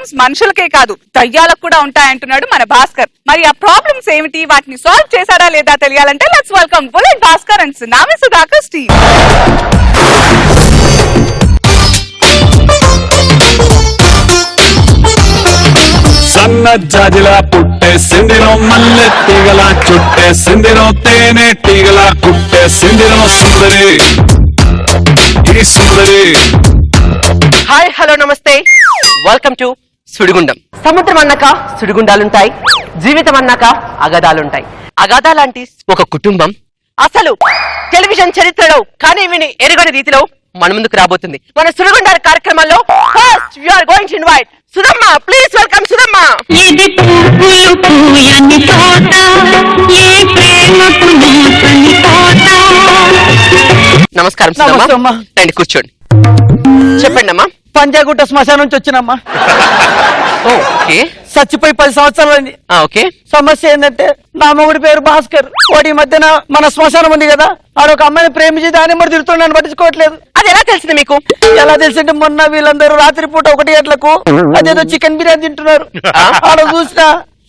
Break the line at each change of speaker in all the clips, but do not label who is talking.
Problems మనుషులకే కాదు దయ్యాలకు కూడా ఉంటాయంటున్నాడు మన భాస్కర్. మరి ఆ ప్రాబ్లమ్స్ ఏమిటి, వాటిని సాల్వ్ చేశాడా లేదా తెలియాలంటే let's welcome bullet Bhaskar and tsunami Sudhakar Steve.
సన్న జాజిలా పుట్టేసిందిరో మల్లె తీగలా చుట్టేసిందిరో తేనె తీగలా కుట్టేసిందిరో సుందరి ఈ సుందరి.
హాయ్ హలో నమస్తే, వెల్కమ్ టు సుడిగుండం. సముద్రం అన్నాక సుడిగుండాలుంటాయి, జీవితం అన్నాక అగాధాలుంటాయి. అగాధా లాంటి ఒక కుటుంబం అసలు టెలివిజన్ చరిత్రలో కానీ విని ఎరుగని రీతిలో మన ముందుకు రాబోతుంది. మన సుడిగుండాల కార్యక్రమాల్లో first we are going to invite Sudhamma. Please welcome Sudhamma. నమస్కారం సుధమ్మ, రండి కూర్చోండి. చెప్పండి అమ్మా.
పంజాగుట్ట శ్మశానం నుంచి వచ్చినమ్మా.
ఓకే,
చచ్చిపోయి 10 సంవత్సరాలు.
ఓకే.
సమస్య ఏంటంటే నా మొగుడి పేరు భాస్కర్. వాటి మధ్యన మన శ్మశానం ఉంది కదా, ఆడొక అమ్మాయిని ప్రేమించి దాన్ని మరి తిడుతున్నాను, పట్టించుకోవట్లేదు.
అది ఎలా తెలిసింది మీకు?
ఎలా తెలిసింటే మొన్న వీళ్ళందరూ రాత్రిపూట 1 గంటలకు అదేదో చికెన్ బిర్యానీ తింటున్నారు. ఆడ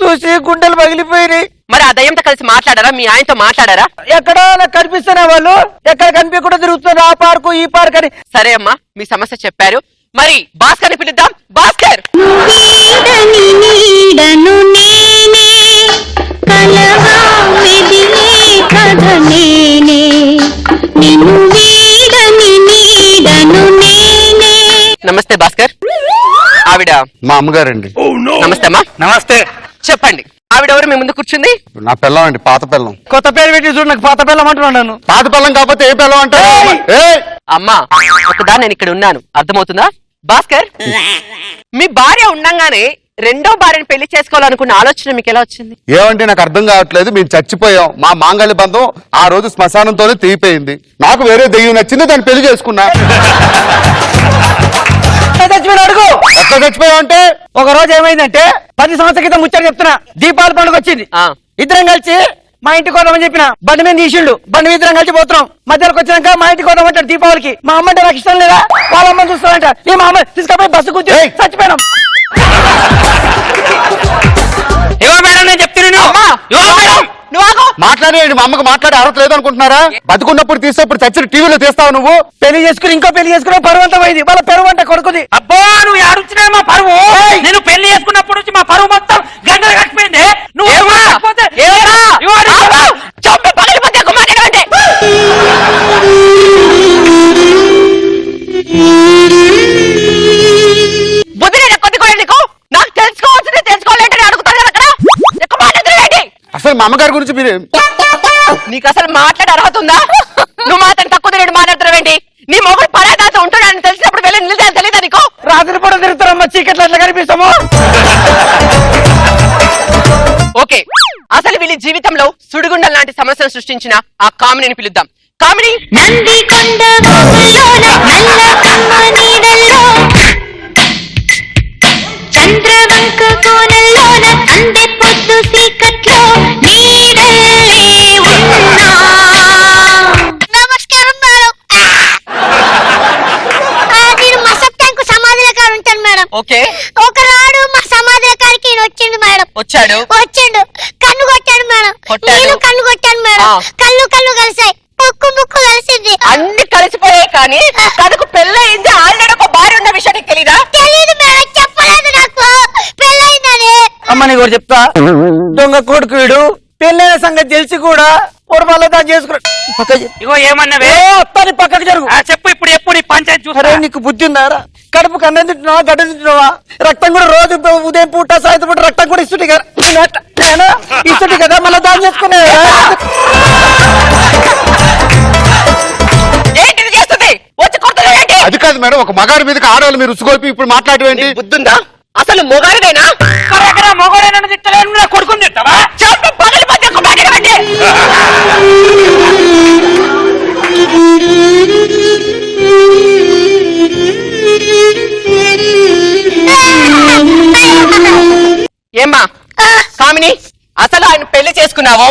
చూసి గుండెలు పగిలిపోయినాయి.
మరి ఆ దయ్యంతో కలిసి మాట్లాడారా? మీ ఆయనతో మాట్లాడారా?
ఎక్కడో నాకు కనిపిస్తున్నా వాళ్ళు, ఎక్కడ కనిపించకుండా తిరుగుతున్నారు, ఆ పార్కు ఈ పార్క్ అని.
సరే అమ్మా, మీ సమస్య చెప్పారు. మరి భాస్కర్ ని పిలుద్దాం. భాస్కర్. నమస్తే భాస్కర్. ఆవిడ
మా అమ్మగారండి.
నమస్తే అమ్మా.
నమస్తే.
చెప్పండి, ఆవిడ ఎవరు మీ ముందు కూర్చుంది?
నా పిల్లం అండి, పాత పిల్లం.
కొత్త పేరు పెట్టి చూడు, నాకు పాత పిల్లం అంటున్నాను.
పాత పిల్లం కాకపోతే ఏ పిల్లం అంటారు?
అమ్మా ఒకదా నేను ఇక్కడ ఉన్నాను, అర్థమవుతుందా? భాస్కర్, మీ భార్య ఉండంగానే రెండో భార్యను పెళ్లి చేసుకోవాలనుకున్న ఆలోచన మీకు ఎలా వచ్చింది?
ఏమంటే నాకు అర్థం కావట్లేదు. మేము చచ్చిపోయాం, మా మాంగళ్య బంధం ఆ రోజు శ్మశానంతోనే తెగిపోయింది. నాకు వేరే దెయ్యం నచ్చింది, దాన్ని పెళ్లి చేసుకున్నా.
అడుగు
ఎట్లా చచ్చిపోయావు అంటే,
ఒక రోజు ఏమైందంటే 10 సంవత్సరాల క్రితం ముచ్చట చెప్తున్నా, దీపావళి పండుగ వచ్చింది. ఇద్దరం కలిసి మా ఇంటికి పోదామని చెప్పిన, బండి మీద తీసిండు, బండి మీద ఇద్దరం కలిసి పోతున్నాం. మధ్యలోకి వచ్చినాక మా ఇంటికి పోదామంటాడు దీపావళికి. మా అమ్మ అంటే నాకు ఇష్టం లేదా, వాళ్ళ అమ్మని చూస్తానంట. నేను మా అమ్మ తీసుకపోయి బస్సు కూర్చొని చచ్చిపోయినాం.
మాట్లాడేయండి. మా అమ్మకు మాట్లాడే అర్హత లేదు అనుకుంటున్నారా? బతుకున్నప్పుడు తీస్తే ఇప్పుడు చచ్చిన టీవీలో తీస్తావు నువ్వు.
పెళ్లి చేసుకుని ఇంకో పెళ్లి చేసుకున్నా పరువు అంతా పోయింది. వాళ్ళ పరువు అంటే కొడుకుది.
అబ్బో నువ్వు ఆడుచున్నా మా పరువు. నేను పెళ్లి చేసుకున్నప్పుడు నుంచి మా పరువు మొత్తం గంటలు కట్టిపోయింది. నువ్వు
బుద్ధిని కొద్ది కూడా నీకు నాకు తెలుసుకోవాల్సింది తెలుసుకోవాలంటే అడుగుతాను కదా. అక్కడ ఎక్కువ మాట్లాడుతున్నావేంటి?
అసలు మా అమ్మగారి గురించి మీరు
నీకు అసలు మాట్లాడే అర్హత ఉందా? నువ్వు మాత్రం తక్కువ తిరిగి మాట్లాడుతున్నావేంటి? నీ మొగుడు పరాదాత ఉంటాడని తెలిసినప్పుడు వెళ్ళి నిలిచాను తెలీదా నీకు?
రాత్రి పూట తిరుగుతారమ్మా, చీకట్లో ఎట్లా కనిపిస్తాము?
ఓకే, అసలు వీళ్ళ జీవితంలో సుడిగుండం లాంటి సమస్యను సృష్టించిన ఆ కామినిని పిలుద్దాం. కామిని.
చంద్రవంక కోనల్లోన అందే పొద్దు సీకట్లో నీడల్లే ఉన్నా. నమస్కారం మేడం. నేను మా సత్యంకు సమాధుల కాడ ఉంటాను మేడం.
ఓకే.
ఒకనాడు మా సమాధుల కాడికి వచ్చిండు మేడం.
వచ్చాడు
కన్ను కొట్టాడు మేడం. నేను కన్ను కొట్టాను మేడం. కళ్ళు కలిసాయి, ముక్కు కలిసింది.
అన్ని కలిసిపోయాయి, కానీ తనకు పెళ్ళయింది, ఆల్రెడీ ఒక భార్య ఉన్న విషయం నీకు తెలీదా?
తెలీదు మేడం, చెప్పలేదు నాకు పెళ్ళయిందని.
అమ్మ నీకు ఒకటి చెప్తా, దొంగ కొడుకు వీడు. పెళ్ళైన సంగతి తెలిసి కూడా పొడవల్లో దాన్ని చేసుకున్నాడు.
ఇగో ఏమన్నావే?
అత్తాని పక్కకు జరుగు.
చెప్పు ఇప్పుడు ఎప్పుడు పంచాయతీ చూసారా?
నీకు బుద్ధి ఉందారా? కడుపు కన్నం తింటున్నావా, గడ్డ తింటున్నావా? రక్తం కూడా రోజు ఉదయం పూట సాయంత్రం పూట రక్తం కూడా ఇస్తుంటే కదా, ఇస్తుంటే కదా, మళ్ళీ దాన్ని చేసుకునే.
అది కాదు మేడం, ఒక మగాడి మీదకి ఆడవాళ్ళు మీరు రుచుకోల్పి ఇప్పుడు మాట్లాడేంటి?
బుద్ధుందా? అసలు మొగాడిదేనా?
మొగాడైనా తిట్టలేదు, కొడుకుని తిట్టావా?
ఏమ్మా కామిని, అసలు ఆయన పెళ్లి చేసుకున్నావు,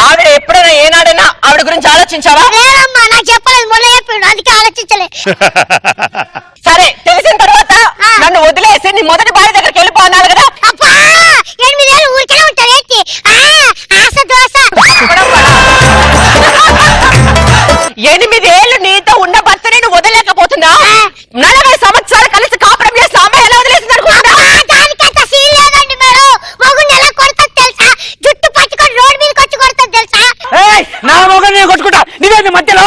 ఆవిడ ఎప్పుడైనా ఏనాడైనా ఆవిడ గురించి ఆలోచించావా?
లేదమ్మా, నాకు చెప్పలేదు, మొన్న చెప్పాడు, అందుకే ఆలోచించలే.
సరే, తెలిసిన తర్వాత నన్ను వదిలేసి నీ మొదటి భార్య
నా మొగలు నేను కొట్టుకుంటా, నువ్వేంది మధ్యలో?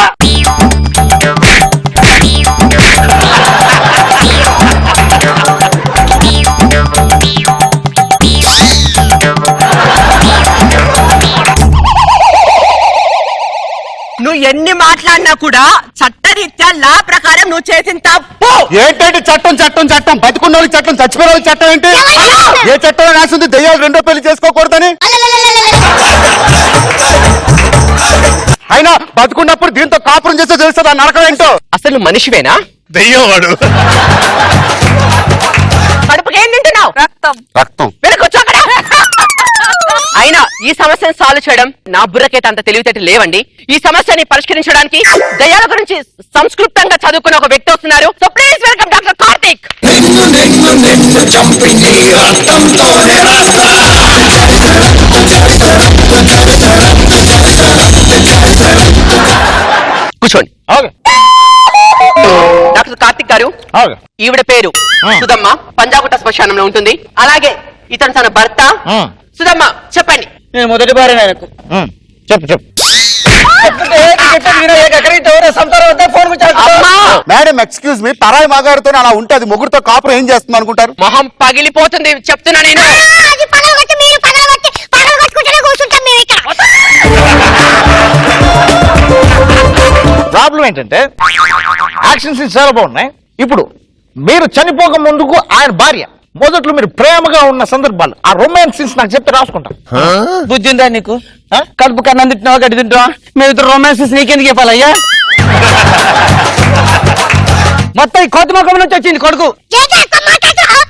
నువ్వు ఎన్ని మాట్లాడినా కూడా చట్టరీత్యా లా ప్రకారం నువ్వు చేసిన తప్పు.
ఏంటంటే చట్టం చట్టం చట్టం, బతుకున్న వాళ్ళకి చట్టం, చచ్చిపోయిన వాళ్ళకి చట్టం ఏంటి? ఏ చట్టంలో రాసింది దెయ్యాలు రెండో పెళ్లి చేసుకోకూడదని? అయినా బతుకున్నప్పుడు దీంతో కాపురం చేస్తే తెలుస్తుంది ఆ నరకం ఏంటో.
అసలు నువ్వు మనిషివేనా?
దెయ్యం వాడు.
కడుపుకి ఏం తింటున్నావు?
రక్తం.
రక్తం.
వెనకొచ్చు అక్కడ. అయినా ఈ సమస్యను సాల్వ్ చేయడం నా బుర్రకైతే అంత తెలివితేట లేవండి. ఈ సమస్యని పరిష్కరించడానికి దయ్యాల గురించి సంస్కృతంగా చదువుకున్న ఒక వ్యక్తి వస్తున్నారు. So please welcome doctor Karthik. కూర్చోండి. డాక్టర్ కార్తిక్ గారు, ఈవిడ పేరు సుధమ్మ, పంజాగుట్ట శ్మశానంలో ఉంటుంది. అలాగే ఇతను తన భర్త. సుధమ్మ చెప్పండి.
నేను మొదటి భార్య ఆయనకు. చెప్పు చెప్పు.
మేడం ఎక్స్క్యూజ్ మీ, పరాయి మగారితో అలా ఉంటే అది మొగుడుతో కాపురం ఏం చేస్తుంది అనుకుంటారు?
మొహం పగిలిపోతుంది చెప్తున్నా నేను.
అది పగలగొట్టి మీరు పగలగొట్టుకుంటూనే కూర్చుంటాం మేము ఇక్కడ.
ప్రాబ్లం ఏంటంటే యాక్షన్ సీన్స్ చాలా బాగున్నాయి. ఇప్పుడు మీరు చనిపోక ముందుకు ఆయన భార్య మొదట్లో మీరు ప్రేమగా ఉన్న సందర్భాలు, ఆ రొమాన్స్ సీన్స్ నాకు చెప్తే రాసుకుంటాం.
బుద్ధి ఉందా నీకు? కడుపు కన్నం తింటున్నావా, గడ్డి తింటున్నావా? మేము ఇద్దరు రొమాన్సెస్ నీకెందుకు చెప్పాలయ్యా? మొత్తం ఈ కొత్త ముఖం నుంచి వచ్చింది కొడుకు.
ఏంటి అట్లా మాట్లాడుతున్నావ్?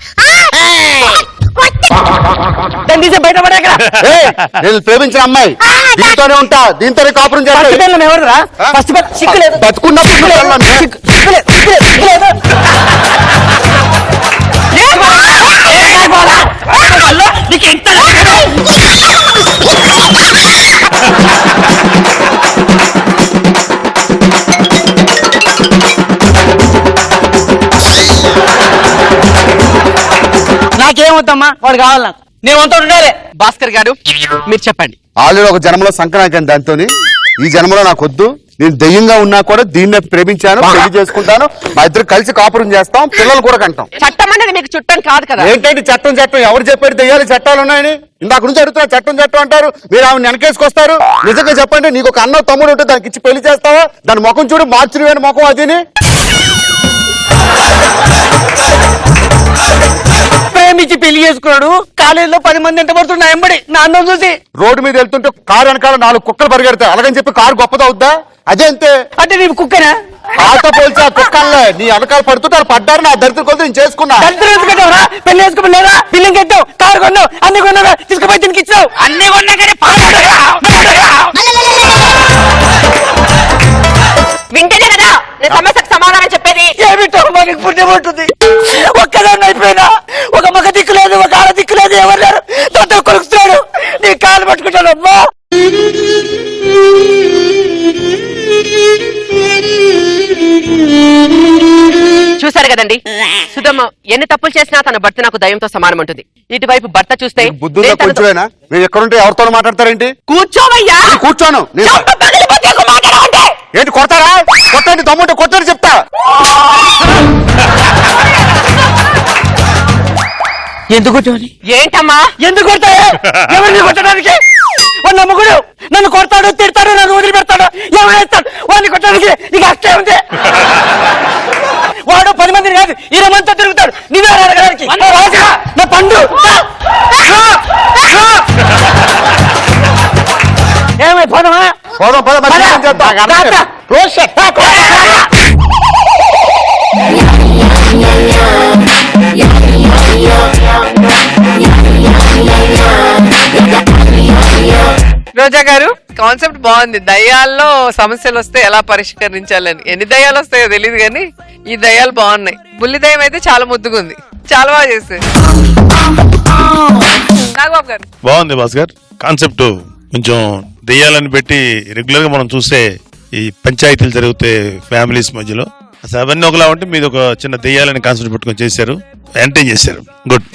దాన్ని తీసే బయట పడేక
ఏయ్, నేను ప్రేమించిన అమ్మాయి దీంతోనే ఉంటా, దీంతోనే కాపురం చేస్తా.
ఎవరురా? ఫస్ట్ సిక్కులేదు,
బతుకున్నప్పుడు
సిక్కులేదు.
నీకు ఎంత
నాకేమవుతామ్మా, వాడు కావాలి నాకు. నేను అంతా ఉండాలి.
భాస్కర్ గారు మీరు చెప్పండి.
ఆల్రెడీ ఒక జన్మలో సంక్రాంతి దాంతోని, ఈ జన్మలో నాకు వద్దు. నేను దెయ్యంగా ఉన్నా కూడా దీన్నే ప్రేమించాను, పెళ్లి చేసుకుంటాను, మా ఇద్దరు కలిసి కాపురం చేస్తాం, పిల్లలు కూడా కంటాం.
చట్టం అనేది మీకు చుట్టం కాదు కదా.
ఏంటంటే చట్టం చట్టం, ఎవరు చెప్పారు దెయ్యాలు చట్టాలు ఉన్నాయని? ఇందాక నుంచి అడుగుతున్నా, చట్టం చట్టం అంటారు, మీరు ఆమె వెనకేసుకొస్తారు. నిజంగా చెప్పండి, నీకు ఒక అన్న తమ్ముడు ఉంటే దానికి ఇచ్చి పెళ్లి చేస్తావా? దాని ముఖం చూడు, మార్చురువేని ముఖం అదిని.
ప్రేమించి పెళ్లి చేసుకున్నాడు, కాలేజీలో 10 మంది ఎంత పడుతున్నా ఎంబడి నా అందం చూసి.
రోడ్డు మీద వెళ్తుంటే కారు వెనకాల 4 కుక్కలు పరిగెడతాయి, అలాగని చెప్పి కారు గొప్పదవుద్దా? అదే అంతే.
అంటే నీవు కుక్కనా?
కారుతో పోల్చి ఆ కుక్కలే నీ వెనకాల పడుతుంటారు, పడ్డారు, నా దరిద్ర కొద్ది నేను చేసుకున్నా.
దరిద్రం పెళ్లి వేసుకోమని లేదా? బిల్లింగ్ ఎత్తావు, కారు కొన్నావు, అన్ని కొన్నావు, తీసుకుపోయి దీనికి ఇచ్చావు.
అన్ని కొన్నా కానీ
వింటేనే కదా నేను సమస్యకు సమాధానం చెప్పేది.
ఏమిటో మనకి పుణ్యం ఉంటుంది. ఒక్కదాన్ని అయిపోయినా, ఒక మగ దిక్కు లేదు, ఒక ఆడ దిక్కు లేదు, ఎవరు లేరు. తొందర కొలుస్తున్నాడు, నీ కాలు పట్టుకుంటాను అమ్మా.
చూసారు కదండి, సుధమ్మ ఎన్ని తప్పులు చేసినా తన భర్త నాకు దయ్యంతో సమానం ఉంటుంది. ఇటువైపు భర్త చూస్తే
బుద్ధుల్లో
నేను తనతో-
కొంచెమేనా? మీరు ఎక్కడుంటే ఎవరితో మాట్లాడతారేంటి?
కూర్చోవయ్యా.
నేను కూర్చోను.
చంప పగిలిపోతే ఒక మాట్లాడమంటే.
ఏంటి కొడతారా? కొట్టండి, దమ్ముంటే కొట్టండి చెప్తా.
ఎందుకు కొట్టావు?
ఏంటమ్మా
ఎందుకు కొడతావు? ఎవరిని కొట్టడానికి? వాడు నమ్ముకుడు నన్ను కొడతాడు, తిడతాడు, నన్ను వదిలిపెడతాడు, ఏమైస్తాడు? వాడిని కొట్టడానికి నీకు అష్టే ఉంది. వాడు 10 మందిని కాదు 20 మందితో తిరుగుతాడు, నువ్వే అడగడానికి. నా పండు ఏమై పోదామా?
పోదాం పద, మరి ఏం చేద్దాం?
రోజా గారు, కాన్సెప్ట్ బాగుంది. దయ్యాల్లో సమస్యలు వస్తే ఎలా పరిష్కరించాలని. ఎన్ని దయ్యాలు వస్తాయో తెలియదు కానీ ఈ దయ్యాలు బాగున్నాయి. బుల్లి దయ్యం అయితే చాలా ముద్దుగుంది, చాలా బాగా చేశారు. నాగబాబు గారు
బాగుంది భాస్కర్. కాన్సెప్ట్ కొంచెం దెయ్యాలని పెట్టి రెగ్యులర్ గా మనం చూస్తే ఈ పంచాయతీలు జరిగితే ఫ్యామిలీస్ మధ్యలో అసలు అవన్నీ ఒకలా ఉంటే మీరు ఒక చిన్న దెయ్యాలని కాన్సెప్ట్ పెట్టుకొని చేశారు, ఎంటర్టైన్ చేశారు. గుడ్.